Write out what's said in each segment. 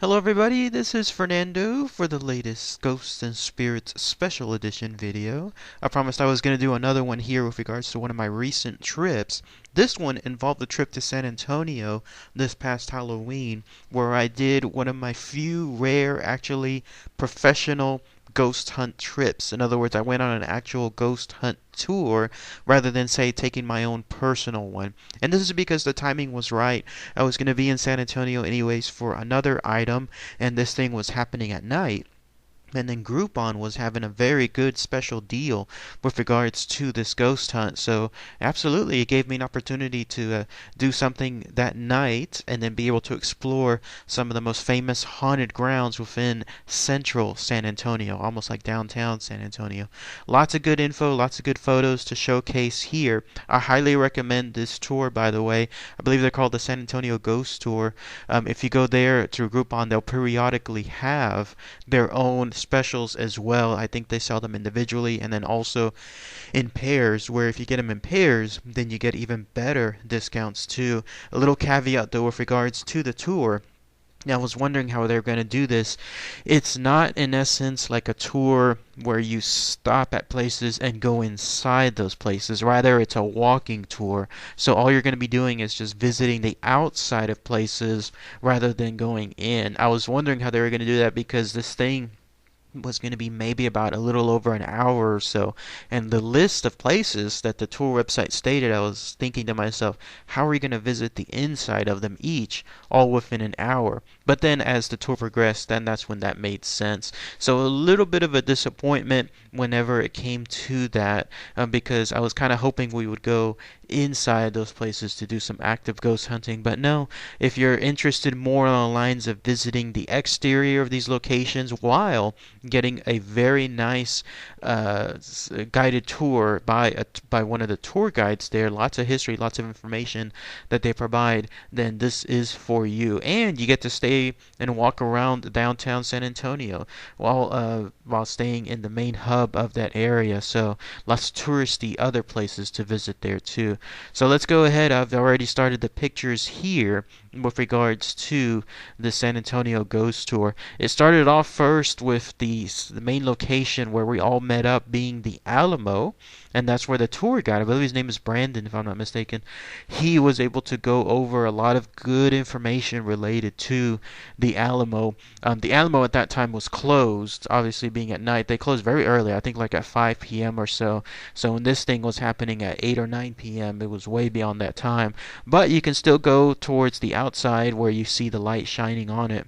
Hello everybody, this is Fernando for the latest Ghosts and Spirits Special Edition video. I promised I was going to do another one here with regards to one of my recent trips. This one involved a trip to San Antonio this past Halloween, where I did one of my few rare, actually professional ghost hunt trips. In other words, I went on an actual ghost hunt tour rather than, say, taking my own personal one. And this is because the timing was right. I was going to be in San Antonio anyways for another item, and this thing was happening at night. And then Groupon was having a very good special deal with regards to this ghost hunt. So absolutely, it gave me an opportunity to do something that night and then be able to explore some of the most famous haunted grounds within central San Antonio, almost like downtown San Antonio. Lots of good info, lots of good photos to showcase here. I highly recommend this tour, by the way. I believe they're called the San Antonio Ghost Tour. If you go there through Groupon, they'll periodically have their own specials as well. I think they sell them individually and then also in pairs, where if you get them in pairs, then you get even better discounts too. A little caveat though with regards to the tour. Now, I was wondering how they're going to do this. It's not, in essence, like a tour where you stop at places and go inside those places. Rather, it's a walking tour. So all you're going to be doing is just visiting the outside of places rather than going in. I was wondering how they were going to do that because this thing was going to be maybe about a little over an hour or so. And the list of places that the tour website stated, I was thinking to myself, how are we going to visit the inside of them each, all within an hour? But then as the tour progressed, then that's when that made sense. So a little bit of a disappointment whenever it came to that, because I was kind of hoping we would go inside those places to do some active ghost hunting. But no, if you're interested more on the lines of visiting the exterior of these locations while getting a very nice guided tour by one of the tour guides there, lots of history, lots of information that they provide, then this is for you. And you get to stay and walk around downtown San Antonio while staying in the main hub of that area. So lots of touristy other places to visit there too. So let's go ahead. I've already started the pictures here with regards to the San Antonio Ghost Tour. It started off first with the main location where we all met up being the Alamo, and that's where the tour guide, I believe his name is Brandon if I'm not mistaken, he was able to go over a lot of good information related to the Alamo. The Alamo at that time was closed, obviously being at night. They closed very early, I think like at 5 p.m. or so. So when this thing was happening at 8 or 9 p.m., it was way beyond that time. But you can still go towards the outside where you see the light shining on it.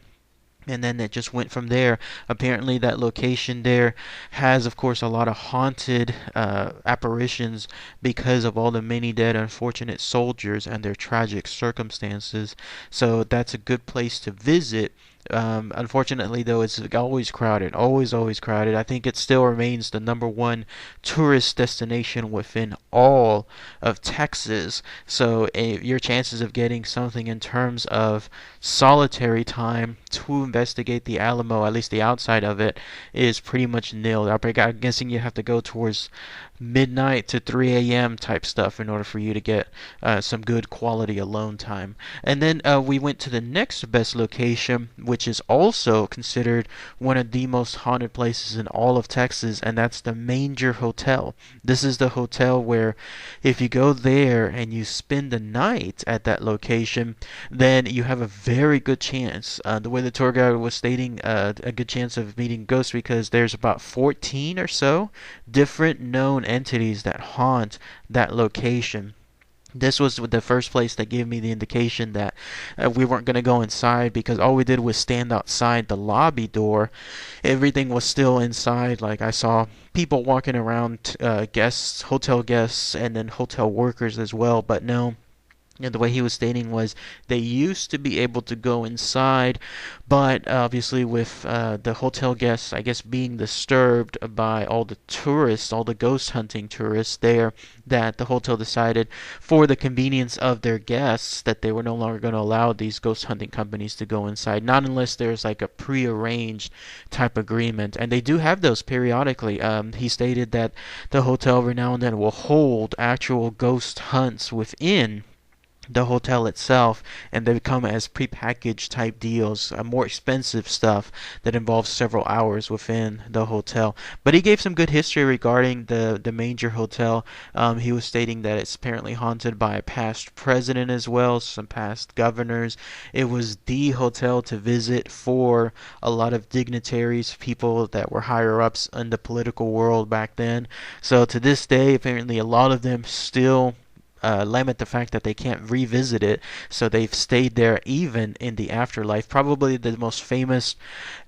And then it just went from there. Apparently that location there has, of course, a lot of haunted apparitions because of all the many dead unfortunate soldiers and their tragic circumstances. So that's a good place to visit. Unfortunately, though, it's always crowded, always crowded. I think it still remains the number one tourist destination within all of Texas. So your chances of getting something in terms of solitary time to investigate the Alamo, at least the outside of it, is pretty much nil. I'm guessing you have to go towards midnight to 3 a.m. type stuff in order for you to get some good quality alone time. And then we went to the next best location, which is also considered one of the most haunted places in all of Texas, and that's the Menger Hotel. This is the hotel where if you go there and you spend the night at that location, then you have a very good chance, the way the tour guide was stating, a good chance of meeting ghosts, because there's about 14 or so different known entities that haunt that location. This was the first place that gave me the indication that we weren't going to go inside, because all we did was stand outside the lobby door. Everything was still inside. Like, I saw people walking around, guests, hotel guests, and then hotel workers as well. But no, and the way he was stating was they used to be able to go inside, but obviously with the hotel guests, I guess, being disturbed by all the tourists, all the ghost hunting tourists there, that the hotel decided for the convenience of their guests that they were no longer going to allow these ghost hunting companies to go inside, not unless there's like a pre-arranged type agreement. And they do have those periodically. He stated that the hotel every now and then will hold actual ghost hunts within the hotel itself, and they come as prepackaged type deals, more expensive stuff that involves several hours within the hotel. But he gave some good history regarding the Menger Hotel. He was stating that it's apparently haunted by a past president as well, some past governors. It was the hotel to visit for a lot of dignitaries, people that were higher ups in the political world back then. So to this day, apparently a lot of them still lament the fact that they can't revisit it, so they've stayed there even in the afterlife. Probably the most famous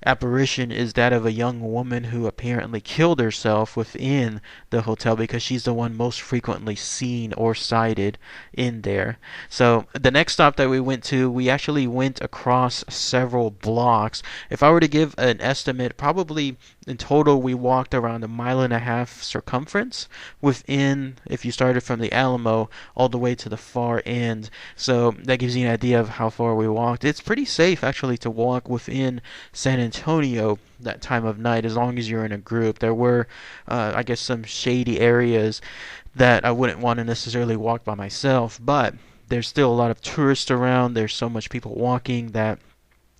apparition is that of a young woman who apparently killed herself within the hotel because she's the one most frequently seen or sighted in there. So the next stop that we went to, we actually went across several blocks. If I were to give an estimate, probably in total we walked around a mile and a half circumference within, if you started from the Alamo all the way to the far end. So that gives you an idea of how far we walked. It's pretty safe actually to walk within San Antonio that time of night as long as you're in a group. There were, I guess, some shady areas that I wouldn't want to necessarily walk by myself, but there's still a lot of tourists around. There's so much people walking that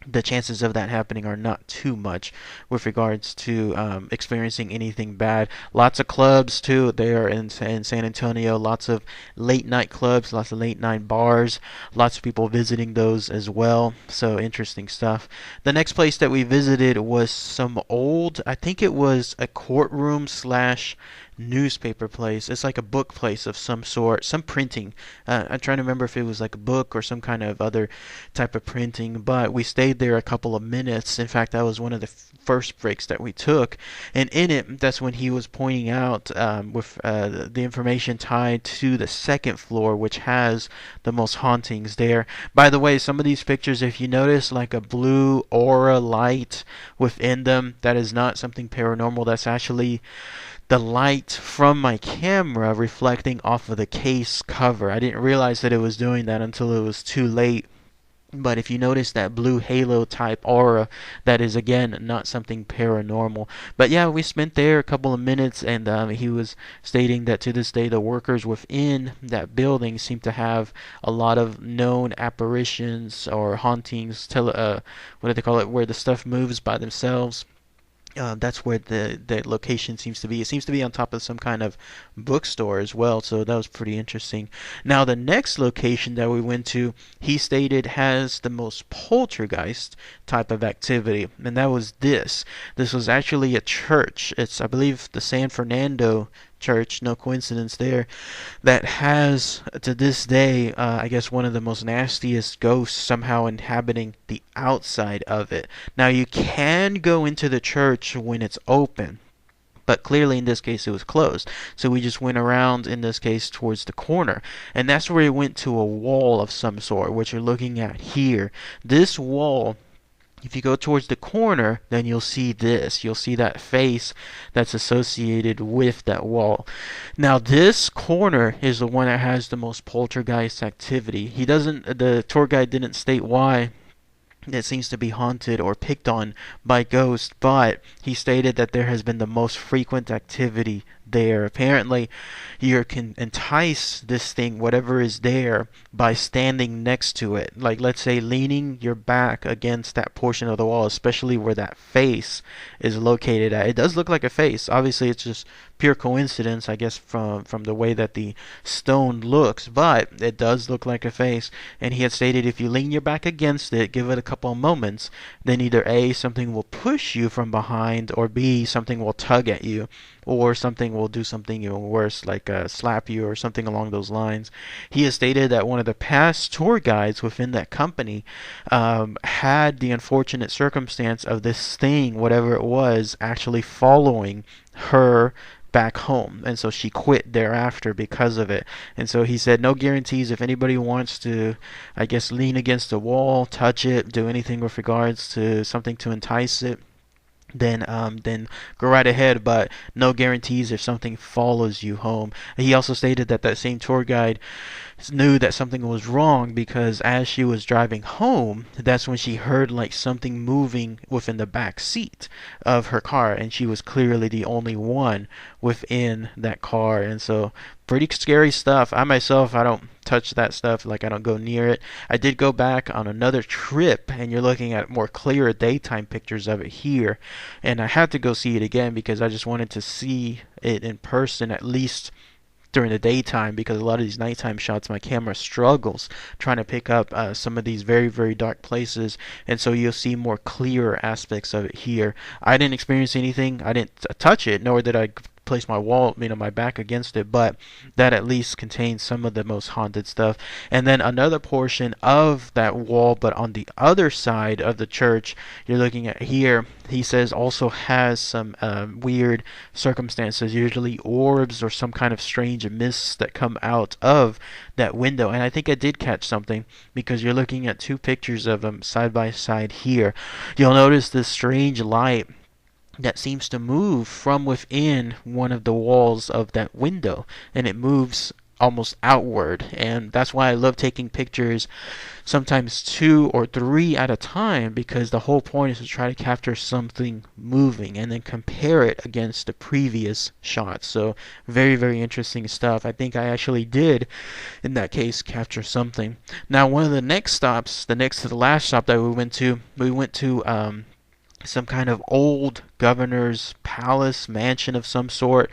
the chances of that happening are not too much with regards to experiencing anything bad. Lots of clubs too there in San Antonio. Lots of late night clubs, lots of late night bars. Lots of people visiting those as well. So interesting stuff. The next place that we visited was some old, I think it was a courtroom slash newspaper place. It's like a book place of some sort, some printing. I'm trying to remember if it was like a book or some kind of other type of printing, but we stayed there a couple of minutes. In fact, that was one of the first breaks that we took, and in it, that's when he was pointing out with the information tied to the second floor, which has the most hauntings there. By the way, some of these pictures, if you notice like a blue aura light within them, that is not something paranormal. That's actually the light from my camera reflecting off of the case cover. I didn't realize that it was doing that until it was too late. But if you notice that blue halo type aura, that is again not something paranormal. But yeah, we spent there a couple of minutes, and he was stating that to this day the workers within that building seem to have a lot of known apparitions or hauntings. What do they call it? Where the stuff moves by themselves. That's where the location seems to be. It seems to be on top of some kind of bookstore as well, so that was pretty interesting. Now, the next location that we went to, he stated has the most poltergeist type of activity, and that was this. This was actually a church. It's, I believe, the San Fernando Church, no coincidence there, that has to this day, I guess, one of the most nastiest ghosts somehow inhabiting the outside of it. Now, you can go into the church when it's open, but clearly in this case it was closed. So we just went around, in this case, towards the corner. And that's where we went to a wall of some sort, which you're looking at here. This wall, if you go towards the corner, then you'll see this. You'll see that face that's associated with that wall. Now, this corner is the one that has the most poltergeist activity. The tour guide didn't state why it seems to be haunted or picked on by ghosts, but he stated that there has been the most frequent activity there. Apparently, you can entice this thing, whatever is there, by standing next to it. Like, let's say, leaning your back against that portion of the wall, especially where that face is located at. It does look like a face. Obviously, it's just pure coincidence, I guess, from the way that the stone looks, but it does look like a face. And he had stated if you lean your back against it, give it a couple of moments, then either A, something will push you from behind, or B, something will tug at you, or something will do something even worse, like slap you or something along those lines. He has stated that one of the past tour guides within that company had the unfortunate circumstance of this thing, whatever it was, actually following her back home, and so she quit thereafter because of it. And so he said no guarantees. If anybody wants to, I guess, lean against the wall, touch it, do anything with regards to something to entice it, then go right ahead, but no guarantees if something follows you home. He also stated that that same tour guide knew that something was wrong because as she was driving home, that's when she heard like something moving within the back seat of her car, and she was clearly the only one within that car. And so pretty scary stuff. I myself, I don't touch that stuff. Like, I don't go near it. I did go back on another trip, and you're looking at more clearer daytime pictures of it here. And I had to go see it again because I just wanted to see it in person, at least during the daytime, because a lot of these nighttime shots my camera struggles trying to pick up some of these very, very dark places, and so you'll see more clearer aspects of it here. I didn't experience anything. I didn't touch it, nor did I place my wall, my back against it, but that at least contains some of the most haunted stuff. And then another portion of that wall, but on the other side of the church you're looking at here, he says also has some weird circumstances, usually orbs or some kind of strange mists that come out of that window. And I think I did catch something, because you're looking at two pictures of them side by side here. You'll notice this strange light that seems to move from within one of the walls of that window, and it moves almost outward. And that's why I love taking pictures, sometimes 2 or 3 at a time, because the whole point is to try to capture something moving and then compare it against the previous shots. So very, very interesting stuff. I think I actually did, in that case, capture something. Now, one of the next stops, the next to the last stop that we went to some kind of old governor's palace, mansion of some sort.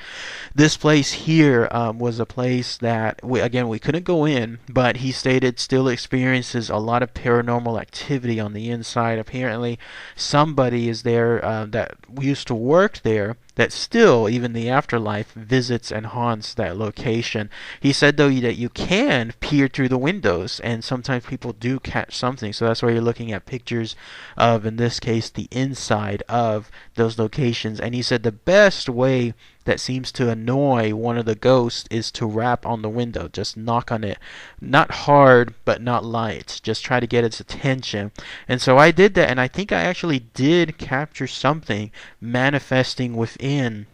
This place here was a place that, we couldn't go in, but he stated still experiences a lot of paranormal activity on the inside. Apparently, somebody is there that used to work there, that still, even the afterlife, visits and haunts that location. He said, though, that you can peer through the windows, and sometimes people do catch something. So that's why you're looking at pictures of, in this case, the inside of those locations. And he said the best way that seems to annoy one of the ghosts is to rap on the window. Just knock on it. Not hard, but not light. Just try to get its attention. And so I did that, and I think I actually did capture something manifesting within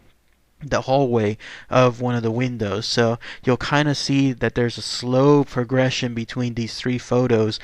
the hallway of one of the windows. So you'll kind of see that there's a slow progression between these 3 photos.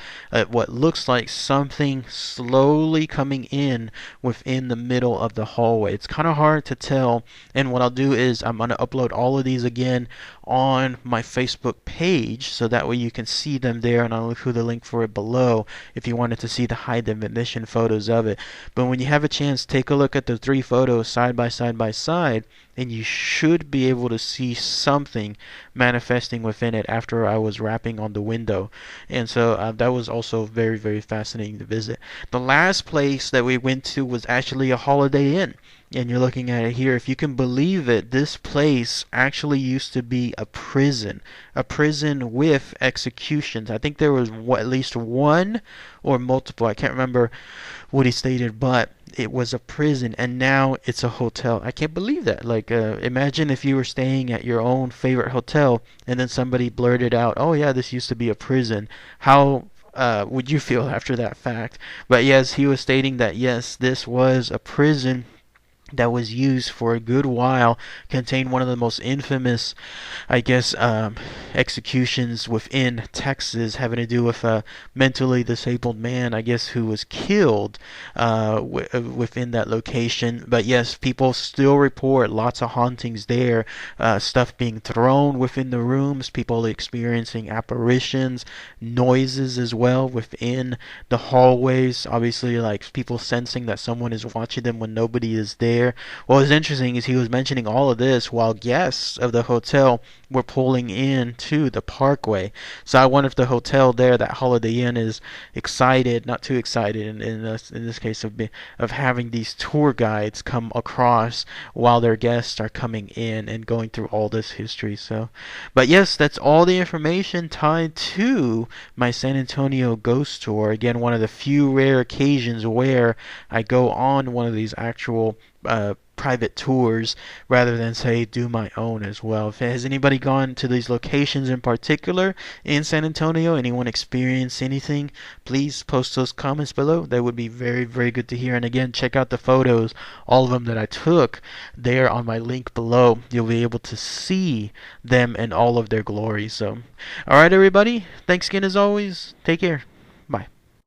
What looks like something slowly coming in within the middle of the hallway. It's kind of hard to tell, and what I'll do is I'm going to upload all of these again on my Facebook page, so that way you can see them there, and I'll include the link for it below if you wanted to see the high definition photos of it. But when you have a chance, take a look at the 3 photos side by side, and you should be able to see something manifesting within it after I was rapping on the window. And so that was also very, very fascinating to visit. The last place that we went to was actually a Holiday Inn. And you're looking at it here. If you can believe it, this place actually used to be a prison with executions. I think there was at least one or multiple. I can't remember what he stated, but it was a prison, and now it's a hotel. I can't believe that. Like, imagine if you were staying at your own favorite hotel, and then somebody blurted out, "Oh yeah, this used to be a prison." How would you feel after that fact? But yes, he was stating that yes, this was a prison that was used for a good while, contained one of the most infamous, I guess, executions within Texas, having to do with a mentally disabled man, I guess, who was killed within that location. But yes, people still report lots of hauntings there, stuff being thrown within the rooms, people experiencing apparitions, noises as well within the hallways, obviously, like people sensing that someone is watching them when nobody is there. What was interesting is he was mentioning all of this while guests of the hotel were pulling in to the parkway. So I wonder if the hotel there, that Holiday Inn, is excited, not too excited in this case, of having these tour guides come across while their guests are coming in and going through all this history. So, but yes, that's all the information tied to my San Antonio ghost tour. Again, one of the few rare occasions where I go on one of these actual private tours rather than, say, do my own as well. Has anybody gone to these locations in particular in San Antonio? Anyone experienced anything? Please post those comments below. That would be very, very good to hear. And again, check out the photos, all of them that I took there on my link below. You'll be able to see them in all of their glory. So, alright everybody, thanks again as always. Take care.